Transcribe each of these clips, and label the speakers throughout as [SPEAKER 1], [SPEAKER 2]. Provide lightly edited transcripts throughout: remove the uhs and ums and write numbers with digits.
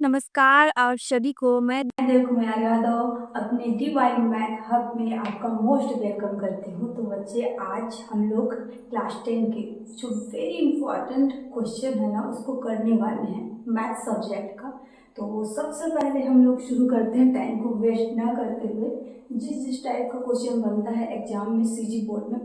[SPEAKER 1] नमस्कार आप सभी को मैं
[SPEAKER 2] देव कुमार यादव अपने डिवाइन मैथ हब में आपका मोस्ट वेलकम करती हूँ। तो बच्चे, आज हम लोग क्लास 10 के जो वेरी इंपॉर्टेंट क्वेश्चन है ना उसको करने वाले हैं मैथ सब्जेक्ट का। तो सबसे पहले हम लोग शुरू करते हैं, टाइम को वेस्ट ना करते हुए। जिस जिस टाइप का क्वेश्चन बनता है एग्जाम में सीजी बोर्ड में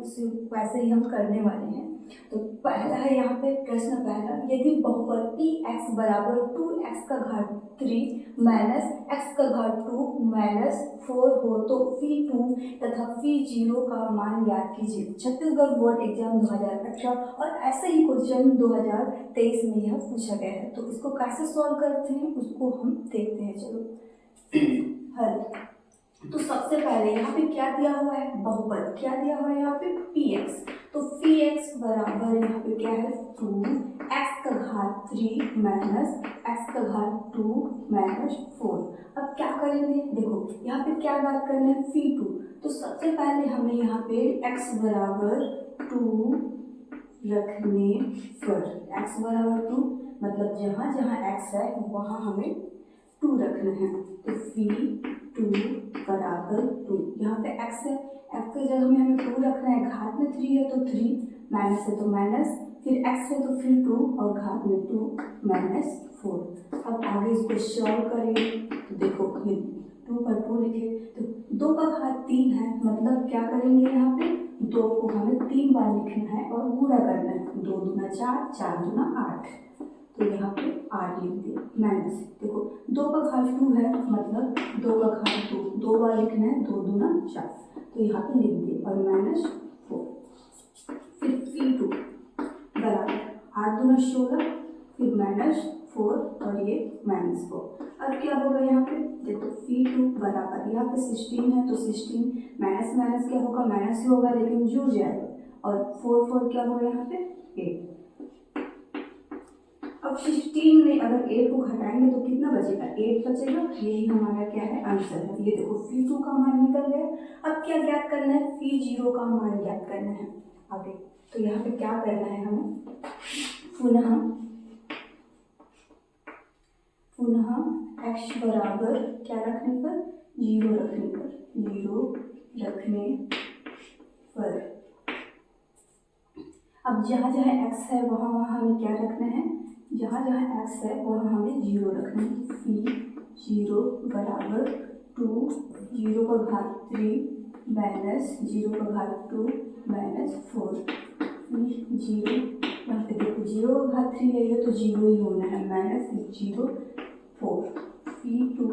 [SPEAKER 2] वैसे ही हम करने वाले हैं। तो पहला है यहाँ पे प्रश्न पहला, यदि बहुपद x बराबर 2x का घात 3 माइनस x का घात 2 माइनस 4 हो तो फी 2 तथा फी 0 का मान ज्ञात कीजिए। छत्तीसगढ़ बोर्ड एग्जाम 2018 और ऐसे ही क्वेश्चन 2023 में यह पूछा गया है। तो इसको कैसे सॉल्व करते हैं उसको हम देखते हैं। चलो हल। तो सबसे पहले यहाँ पे क्या दिया हुआ है, बहुपद क्या दिया हुआ है यहाँ पे px। तो px बराबर यहाँ पे क्या है 2x का घात 3 माइनस x का घात 2 माइनस 4। अब क्या करेंगे, देखो यहाँ पे क्या बात करना है फी 2। तो सबसे पहले हमें यहाँ पे x बराबर 2 रखने पर, x बराबर 2 मतलब जहाँ जहाँ x है वहाँ हमें 2 रखना है। तो फी 2 बराबर 2, यहाँ पे x है, x की जगह में हमें 2 रखना है। घात में 3 है तो 3, माइनस है तो माइनस, फिर x है तो फिर 2 और घात में 2 माइनस 4। अब आगे इसको सॉल्व करेंगे तो देखो ये 2 पर 2 लिखे तो 2 का घात 3 है, मतलब क्या करेंगे यहाँ पे 2 को हमें 3 बार लिखना है और गुणा करना है। 2 दूना 4, 4 दूना 8, तो यहाँ पे 8 लिख दिए। माइनस देखो 2 का घात 2 है, मतलब 2 का घात 2 2 बार लिखना है। 2 दूना 4, तो यहाँ पे लिख दिए और माइनस 4। फिर फी 2 बराबर 8 दूना 16, फिर माइनस 4 और ये माइनस 4। अब क्या होगा यहाँ पे देखो फी 2 बराबर, यहाँ पे 16 है तो 16 माइनस माइनस क्या होगा माइनस ही होगा लेकिन जुड़ जाएगा। और 4 4 क्या होगा यहाँ पे 8। अब 16 में अगर 8 को घटाएंगे तो कितना बचेगा 8 बचेगा। यही हमारा क्या है आंसर है। ये देखो फी 2 का मान निकल गया। अब क्या ज्ञात करना है, फी 0 का मान ज्ञात करना है आगे। तो यहाँ पे क्या करना है हमें, पुनः x बराबर क्या रखने पर 0 रखने पर, 0 रखने पर अब जहाँ जहाँ x है वहाँ वहाँ हमें क्या रखना है, जहाँ जहाँ x है वहाँ हमें 0 रखना है। फी 0 बराबर 2, 0 का घात 3 माइनस 0 का घात 2 माइनस 4। फी 0, यहाँ पे देखो 0 का घात 3 है तो 0 ही होना है, माइनस 0 4। फी 2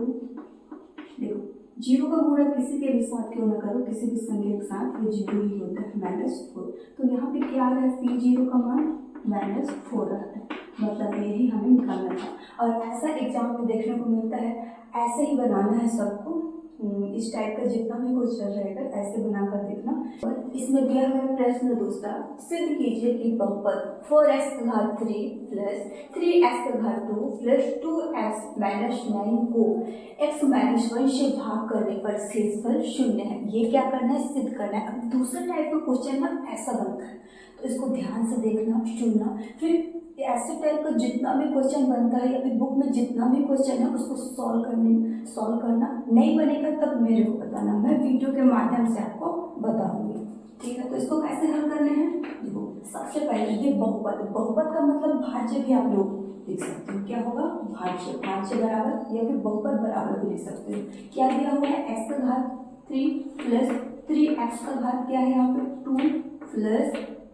[SPEAKER 2] देखो 0 का गुणा किसी के भी साथ क्यों ना करो, किसी भी संख्या के साथ ये 0 ही होता है, माइनस 4। तो यहाँ पे क्या आ रहा है फी 0 का मान माइनस 4 रहता है, मतलब यही हमें निकालना था। और ऐसा एग्जाम में देखने को मिलता है, ऐसे ही बनाना है सबको। इस टाइप का जितना भी क्वेश्चन रहेगा ऐसे बनाकर देखना। और इसमें दिया हुआ है प्रश्न दूसरा, सिद्ध कीजिए कि बहुपद 4x का घात 3 प्लस 3x का घात 2 प्लस 2x माइनस 9 को x माइनस 1 से भाग करने पर शेषफल 0 है। ये क्या करना है, सिद्ध करना है। अब दूसरे टाइप का क्वेश्चन ना ऐसा बनता है, तो इसको ध्यान से देखना सुनना। फिर ऐसे टाइप का जितना भी क्वेश्चन बनता है या फिर बुक में जितना भी क्वेश्चन है उसको सॉल्व करना। नहीं बनेगा तब मेरे को बताना, मैं वीडियो के माध्यम से आपको बताऊंगी, ठीक है। तो इसको कैसे हल करने हैं, देखो सबसे पहले ये बहुपद का मतलब भाज्य भी आप लोग लिख सकते हो। क्या होगा भाज्य बराबर या फिर बहुपद बराबर भी लिख सकते हो। क्या दिया हुआ है x का घात 3 प्लस 3x का घात क्या है यहाँ पे 2 प्लस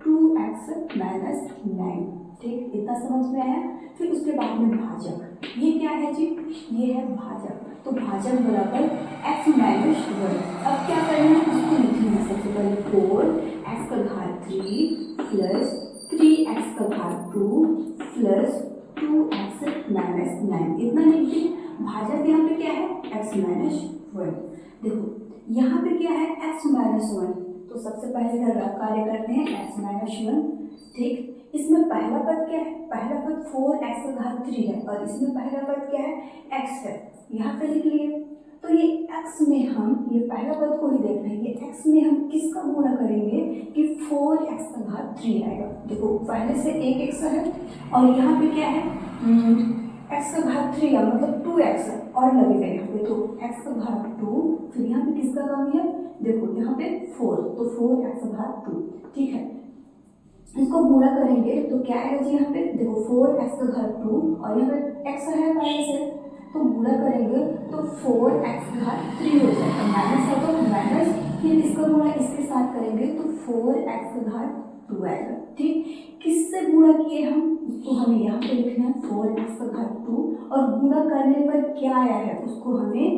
[SPEAKER 2] 2x माइनस 9, ठीक, इतना समझ में आया। फिर उसके बाद में भाजक, ये क्या है जी, ये है भाजक। तो भाजक बराबर x माइनस 1। अब क्या करना है, उसको लिखना है सबसे पहले 4x का घात 3 प्लस 3x का घात 2 प्लस 2x माइनस 9, इतना लिख दिए। भाजक यहाँ पे क्या है x माइनस 1। देखो यहाँ पे क्या है x माइनस 1, तो सबसे पहले कार्य करते हैं x माइनस 1, ठीक। इसमें पहला पद क्या है, पहला पद 4x का घात 3 है और इसमें पहला पद क्या है x है, यहाँ पे लिख लिए। तो ये x में हम ये पहला पद को ही देख रहे हैं, ये x में हम किसका गुणा करेंगे कि 4x का घात 3 आएगा। देखो पहले से एक x है और यहाँ पे क्या है x का घात 3 है मतलब 2x और लगेगा यहाँ पे, तो x का घात 2, फिर यहाँ पे किसका कमी है, देखो यहाँ पे 4, तो 4x का घात 2, ठीक है। इसको गुणा करेंगे तो क्या आएगा जी, यहाँ पे देखो 4x का घात 2 और यहाँ पे x है माइनस है, तो गुणा करेंगे तो 4x का घात 3 हो जाएगा, माइनस है तो माइनस, फिर इसका गुणा इसके साथ करेंगे तो 4x का घात 2 आएगा, ठीक। किससे गुणा किए हम, उसको हमें यहाँ पे लिखना है 4x का घात 2, और गुणा करने पर क्या आया है उसको हमें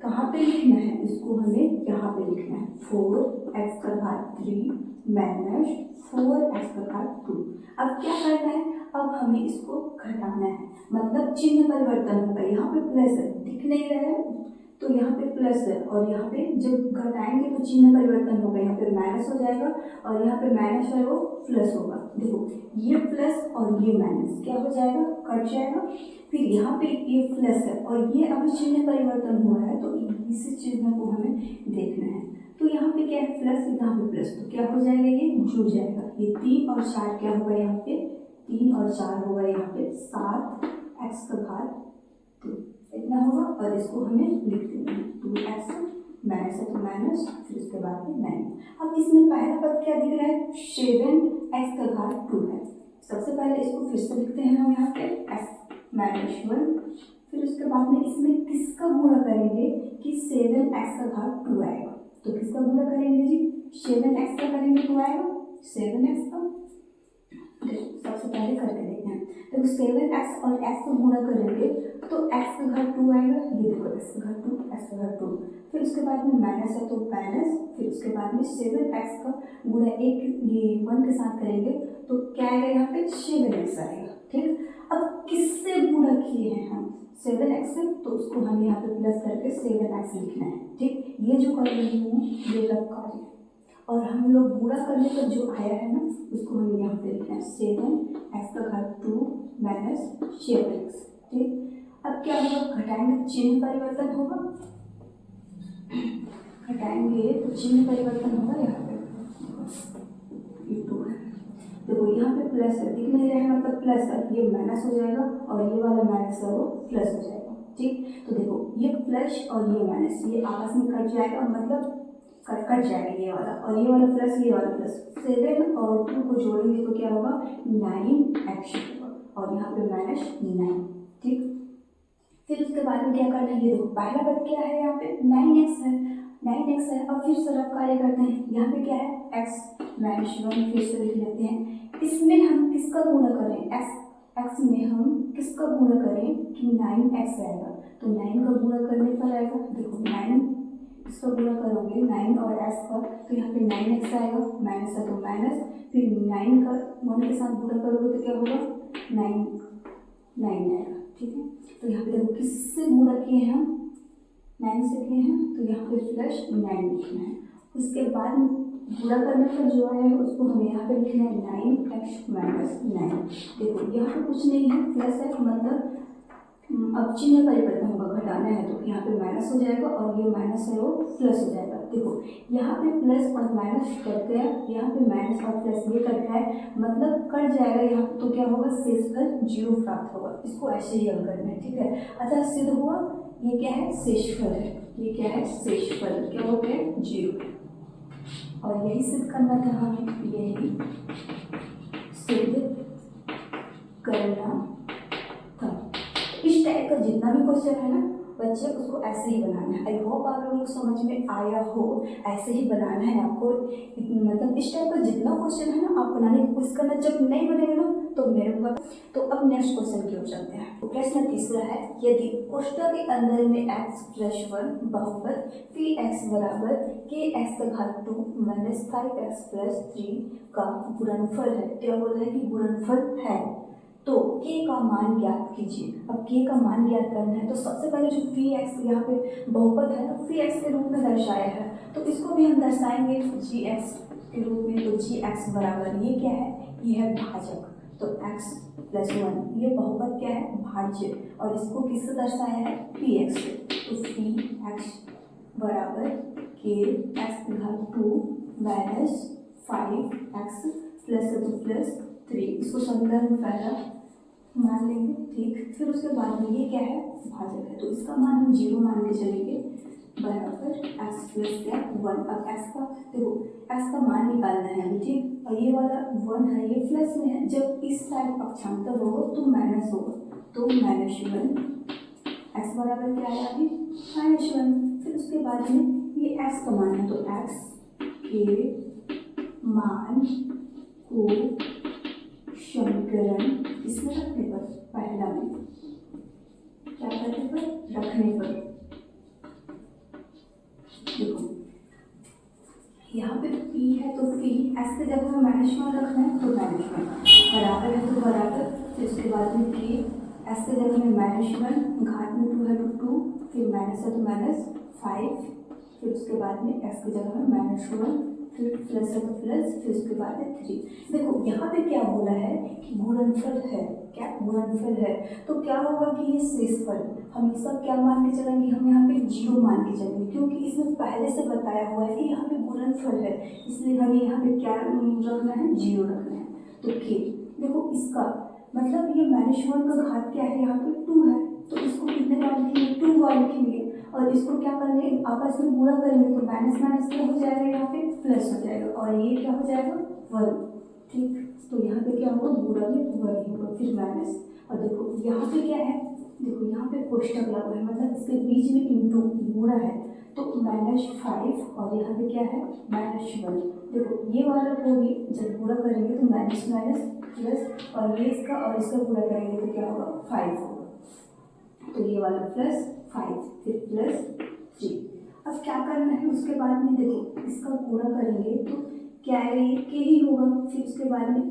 [SPEAKER 2] कहाँ पे लिखना है, इसको हमें यहाँ पे लिखना है 4x का घात 3 माइनस 4x का घात 2। अब क्या करना है, अब हमें इसको घटाना है, मतलब चिन्ह परिवर्तन होगा, यहाँ पे प्लस है दिख नहीं रहा है तो यहाँ पे प्लस है, और यहाँ पे जब घटाएंगे तो चिन्ह परिवर्तन होगा, यहाँ पे माइनस हो जाएगा और यहाँ पे माइनस है वो प्लस होगा, देखो ये प्लस और ये माइनस क्या हो जाएगा, कट जाएगा, फिर यहाँ पे ये प्लस है और ये अभी चिन्ह परिवर्तन हुआ है तो इसी चिन्ह को हमें देखना है, तो यहाँ पे क्या है प्लस, यहाँ पे प्लस, तो क्या हो जाएगा, ये जुड़ जाएगा, ये 3 और 4 क्या होगा, यहाँ पे 3 और 4 होगा, यहाँ पे 7x का घात 2 इतना होगा, और इसको हमें लिख देना है 2x माइनस है तो माइनस, फिर उसके बाद में 9। अब इसमें पहला पद क्या दिख रहा है, 7x का घात 2 है, सबसे पहले इसको फिर से लिखते हैं हम यहाँ पे x माइनस 1, फिर उसके बाद में इसमें किसका गुणा करेंगे कि 7x का घात 2 आएगा, तो किसका गुणा करेंगे जी, 7x का करेंगे तो आएगा 7x का, सबसे पहले करके देखते हैं, देखो 7x और x को गुणा करेंगे तो x का घात 2 आएगा, ये देखो x का घात 2, x का घात 2, फिर उसके बाद में माइनस है तो माइनस, फिर उसके बाद में 7x का गुणा एक ये 1 के साथ करेंगे तो क्या आएगा, यहाँ पे 7x आएगा, ठीक। अब किससे गुणा किए हैं हम 7x से, तो उसको हम यहाँ पे प्लस करके 7x लिखना है, ठीक। ये जो कर रही हूँ ये लग कार्य, और हम लोग गुणा करने पर जो आया है ना उसको हमें यहाँ पे लिखना है 7x का घात 2 माइनस 7x, ठीक। अब क्या होगा, घटाएंगे चिन्ह परिवर्तन होगा, घटाएंगे तो चिन्ह परिवर्तन होगा, यहाँ पे ये 2 है, देखो यहाँ पे प्लस है दिख नहीं रहा है मतलब प्लस है, ये माइनस हो जाएगा और ये वाला माइनस है वो प्लस हो जाएगा, ठीक। तो देखो ये प्लस और ये माइनस ये आपस में कट जाएगा, मतलब कट जाएगा ये वाला और ये वाला प्लस, ये वाला प्लस, 7 और 2 को जोड़ेंगे तो क्या होगा 9x होगा, और यहाँ पे माइनस 9, ठीक। फिर उसके बाद में क्या करना है, ये देखो पहला पद क्या है, यहाँ पे 9x है, 9x है, अब फिर सरल कार्य करते हैं, यहाँ पे क्या है x माइनस 1, फिर से लिख लेते हैं, इसमें हम किसका गुणा करें, x में हम किसका गुणा करें कि 9x आएगा, तो 9 का गुणा करने पर आएगा, देखो 9 इसका गुणा करोगे 9 और x का तो यहाँ पे 9x आएगा, माइनस है तो माइनस, फिर 9 का 1 के साथ गुणा करोगे तो क्या होगा 9 आएगा, ठीक है। तो यहाँ पे देखो किससे गुणा किए हैं हम, 9 से किए हैं, तो यहाँ पे प्लस 9 लिखना है, उसके बाद गुणा करने पर जो आया है उसको हमें यहाँ पे लिखना है 9x माइनस 9, देखो यहाँ पे कुछ नहीं है प्लस है, मतलब अब चिन्ह परिवर्तन होगा, घटाना है तो यहाँ पे माइनस हो जाएगा और ये माइनस है वो प्लस हो जाएगा, देखो यहाँ पे प्लस और माइनस कट गया, यहाँ पे माइनस और प्लस ये कट गया है, मतलब कट जाएगा यहाँ तो क्या होगा शेषफल 0 प्राप्त होगा, इसको ऐसे ही हल करना है, ठीक है। अतः सिद्ध हुआ ये क्या है शेषफल है, ये क्या है शेषफल, क्या हो गया 0, और यही सिद्ध करना था हमें, यही सिद्ध करना था। इस टाइप का जितना भी क्वेश्चन है ना बच्चे उसको ऐसे ही बनाना है, आई होप आप लोगों को समझ में आया हो, ऐसे ही बनाना है आपको, मतलब इस टाइप का जितना क्वेश्चन है ना आप बनाने की कोशिश करना, जब नहीं बनेगा ना तो मेरे को बता। तो अब नेक्स्ट क्वेश्चन की ओर चलते हैं। तो प्रश्न तीसरा है, यदि कोष्ठक के अंदर में x + 1 बहुपद px बराबर kx का घात 2 माइनस 5x + 3 का गुणनफल है, क्या बोल रहा है कि गुणनफल है, तो k का मान ज्ञात कीजिए। अब k का मान ज्ञात करना है तो सबसे पहले जो px यहाँ पे बहुपद है ना px के रूप में दर्शाया है, तो इसको भी हम दर्शाएंगे gx के रूप में, तो gx बराबर ये क्या है, ये है भाजक, तो x + 1 ये बहुपद क्या है भाज्य, और इसको किससे दर्शाया है px से, तो px बराबर kx का घात 2 माइनस 5x + 3, इसको समीकरण में पहला मान लेंगे, ठीक। फिर उसके बाद में ये क्या है, भाजक है, तो इसका मान हम 0 मान के चलेंगे, बराबर x प्लस क्या 1। अब x का देखो, x का मान निकालना है अभी, ठीक। और ये वाला 1 है, ये प्लस में है, जब इस साइड पक्षांतर होगा तो माइनस होगा, तो -1। x बराबर क्या है अभी, -1। फिर उसके बाद में ये x का मान है, तो x के मान को समीकरण इसमें रखने पर, पहला में क्या करने पर, रखने पर, देखो यहाँ पे p है तो p, s के जगह में -1 रखना है तो -1, बराबर है तो बराबर, फिर उसके बाद में k, s के जगह में -1, घात में 2 है तो 2, फिर माइनस है तो -5, फिर उसके बाद में x की जगह में -1, फिर प्लस है तो प्लस, फिर उसके बाद में 3। देखो यहाँ पे क्या बोला है कि गुणनफल है, क्या गुणनफल है, तो क्या होगा कि ये शेषफल हमेशा क्या मान के चलेंगे, हम यहाँ पे 0 मान के चलेंगे, क्योंकि इसमें पहले से बताया हुआ है कि यहाँ पे गुणनफल है, इसलिए हमें यहाँ पे क्या रखना है, 0 रखना है। तो के देखो इसका मतलब ये -1 का घात क्या है, यहाँ पे 2 है, तो इसको कितने बार लिखेंगे, 2 बार लिखेंगे, और इसको क्या करेंगे, आपस में गुणा करेंगे तो माइनस माइनस क्या हो जाएगा, यहाँ पे प्लस हो जाएगा, और ये क्या हो जाएगा 1, ठीक। तो यहाँ पे क्या होगा, गुणा में 1 होगा, फिर माइनस, और देखो यहाँ पे क्या है, देखो यहाँ पे कोष्टक लगा है, मतलब इसके बीच में इंटू गुणा है, तो -5, और यहाँ पे क्या है, -1। देखो ये वाला को भी जब पूरा करेंगे तो माइनस माइनस प्लस, और ये इसका और इसका पूरा करेंगे तो क्या होगा, 5 होगा, तो ये वाला +5, फिर +3। अब क्या करना है उसके बाद में, देखो इसका पूरा करेंगे तो क्या है, ये के ही होगा, फिर उसके बाद में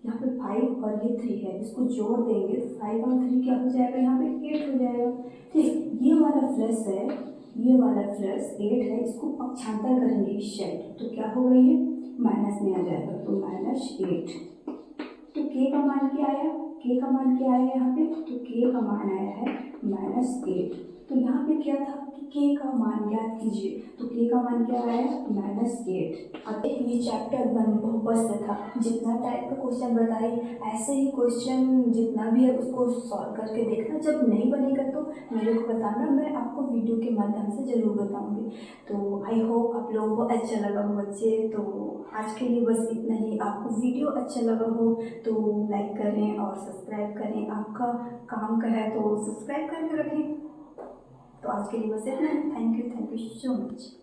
[SPEAKER 2] यहाँ पे 5 और ये 3 है, इसको जोड़ देंगे तो 5 और 3 क्या हो जाएगा, यहाँ पे 8 हो जाएगा, ठीक। ये वाला प्लस है, ये वाला +8 है, इसको पक्षांतर करेंगे इस साइड, तो क्या होगा, ये माइनस में आ जाएगा, तो -8। तो k का मान क्या आया, k का मान क्या आया यहाँ पे, तो k का मान आया है -8। तो यहाँ पे क्या था कि k का मान ज्ञात कीजिए, तो k का मान क्या आया, -8। अब ये चैप्टर 1 बहुपद से था, जितना टाइप का क्वेश्चन बताई ऐसे ही क्वेश्चन जितना भी है उसको सॉल्व करके देखना, जब नहीं बनेगा तो मेरे को बताना, मैं आपको वीडियो के माध्यम से ज़रूर बताऊँगी। तो आई होप आप लोगों को अच्छा लगा हो बच्चे, तो आज के लिए बस इतना ही। आपको वीडियो अच्छा लगा हो तो लाइक करें और सब्सक्राइब करें, आपका काम का है तो सब्सक्राइब करके रखें। तो आज के लिए बस इतना है, थैंक यू सो मच।